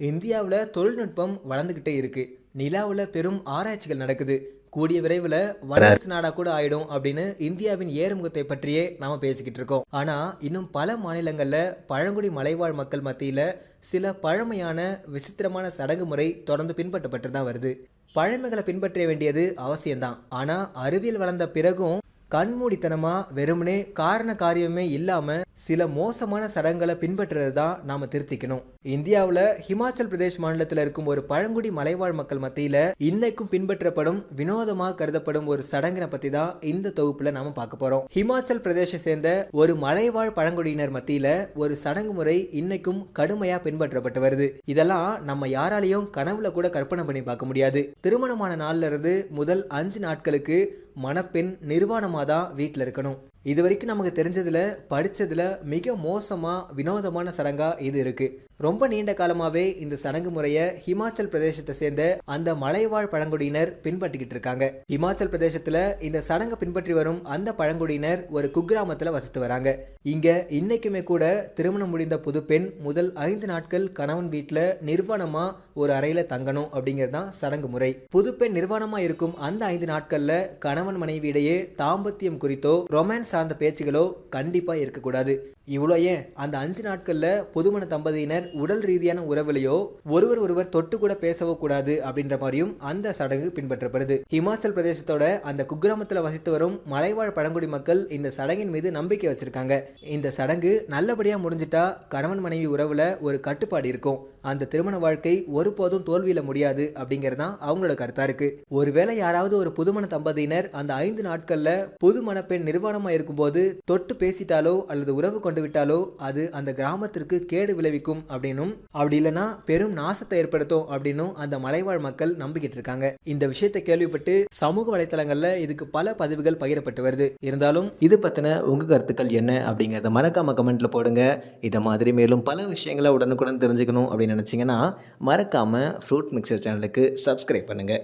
இந்தியாவில் தொழில்நுட்பம் வளர்ந்துக்கிட்டே இருக்கு. நிலாவில் பெரும் ஆராய்ச்சிகள் நடக்குது. கூடிய விரைவில் வல்லரசு நாடா கூட ஆயிடும் அப்படின்னு இந்தியாவின் ஏறுமுகத்தை பற்றியே நாம பேசிக்கிட்டு இருக்கோம். ஆனா இன்னும் பல மாநிலங்கள்ல பழங்குடி மலைவாழ் மக்கள் மத்தியில சில பழமையான விசித்திரமான சடங்கு முறை தொடர்ந்து பின்பற்றப்பட்டு தான் வருது. பழமைகளை பின்பற்ற வேண்டியது அவசியம்தான். ஆனா அறிவியல் வளர்ந்த பிறகும் கண்மூடித்தனமா வெறுமனே காரண காரியமே இல்லாம சில மோசமான சடங்குகளை பின்பற்றுறது தான் நாம திருத்திக்கணும். இந்தியாவில் ஹிமாச்சல் பிரதேஷ் மாநிலத்தில் இருக்கும் ஒரு பழங்குடி மலைவாழ் மக்கள் மத்தியில இன்னைக்கும் பின்பற்றப்படும் வினோதமாக கருதப்படும் ஒரு சடங்கினை பத்தி தான் இந்த தொகுப்புல நாம பார்க்க போறோம். ஹிமாச்சல் பிரதேச சேர்ந்த ஒரு மலைவாழ் பழங்குடியினர் மத்தியில ஒரு சடங்கு முறை இன்னைக்கும் கடுமையா பின்பற்றப்பட்டு வருது. இதெல்லாம் நம்ம யாராலையும் கனவுல கூட கற்பனை பண்ணி பார்க்க முடியாது. திருமணமான நாள்ல இருந்து முதல் 5 நாட்களுக்கு மணப்பெண் நிர்வாணமாக தான் வீட்டில் இருக்கணும். இது வரைக்கும் நமக்கு தெரிஞ்சதுல படிச்சதுல மிக மோசமா வினோதமான சடங்கா இது இருக்கு. ரொம்ப நீண்ட காலமாவே இந்த சடங்கு முறையை ஹிமாச்சல் பிரதேசத்தை சேர்ந்த அந்த மலைவாழ் பழங்குடியினர் பின்பற்றிக்கிட்டு இருக்காங்க. ஹிமாச்சல் பிரதேசத்துல இந்த சடங்கை பின்பற்றி வரும் அந்த பழங்குடியினர் ஒரு குக்கிராமத்துல வசித்து வராங்க. இங்க இன்னைக்குமே கூட திருமணம் முடிந்த புது பெண் முதல் 5 நாட்கள் கணவன் வீட்டுல நிர்வாணமா ஒரு அறையில தங்கணும் அப்படிங்கிறது தான் சடங்கு முறை. புது பெண் நிர்வாணமா இருக்கும் அந்த 5 நாட்கள்ல கணவன் மனைவியிடையே தாம்பத்தியம் குறித்தோ ரொமான்ஸ் சார்ந்த பேச்சுகளோ கண்டிப்பா இருக்கக்கூடாது. இவ்வளோ ஏன், அந்த 5 நாட்கள்ல புதுமண தம்பதியினர் உடல் ரீதியான உறவுலையோ ஒருவர் தொட்டு கூட பேசவோ கூடாது அப்படின்ற மாதிரியும் அந்த சடங்கு பின்பற்றப்படுது. ஹிமாச்சல் பிரதேசத்தோட அந்த குக்கிராமத்தில் வசித்து வரும் மலைவாழ் பழங்குடி மக்கள் இந்த சடங்கின் மீது நம்பிக்கை வச்சிருக்காங்க. இந்த சடங்கு நல்லபடியா முடிஞ்சிட்டா கணவன் மனைவி உறவுல ஒரு கட்டுப்பாடு இருக்கும். அந்த திருமண வாழ்க்கை ஒருபோதும் தோல்வியில முடியாது அப்படிங்கறதுதான் அவங்களோட கருத்தா இருக்கு. ஒருவேளை யாராவது ஒரு புதுமண தம்பதியினர் அந்த 5 நாட்கள்ல புது மணப்பெண் நிர்வாணமா இருக்கும்போது தொட்டு பேசிட்டாலோ அல்லது உறவு கொண்டு விட்டாலோ அது அந்த கிராமத்திற்கு கேடு விளைவிக்கும் அப்படின்னும், அப்படி இல்லைன்னா பெரும் நாசத்தை ஏற்படுத்தும் அப்படின்னும் அந்த மலைவாழ் மக்கள் நம்பிக்கிட்டு இருக்காங்க. இந்த விஷயத்தை கேள்விப்பட்டு சமூக வலைத்தளங்கள்ல இதுக்கு பல பதிவுகள் பகிரப்பட்டு வருது. இருந்தாலும் இது பத்தின உங்க கருத்துக்கள் என்ன அப்படிங்கறத மறக்காம கமெண்ட்ல போடுங்க. இதை மாதிரி மேலும் பல விஷயங்களை உடனுக்குடன் தெரிஞ்சுக்கணும் அப்படின்னு நினைச்சீங்கன்னா மறக்காம ஃப்ரூட் மிக்சர் சேனலுக்கு சப்ஸ்கிரைப் பண்ணுங்க.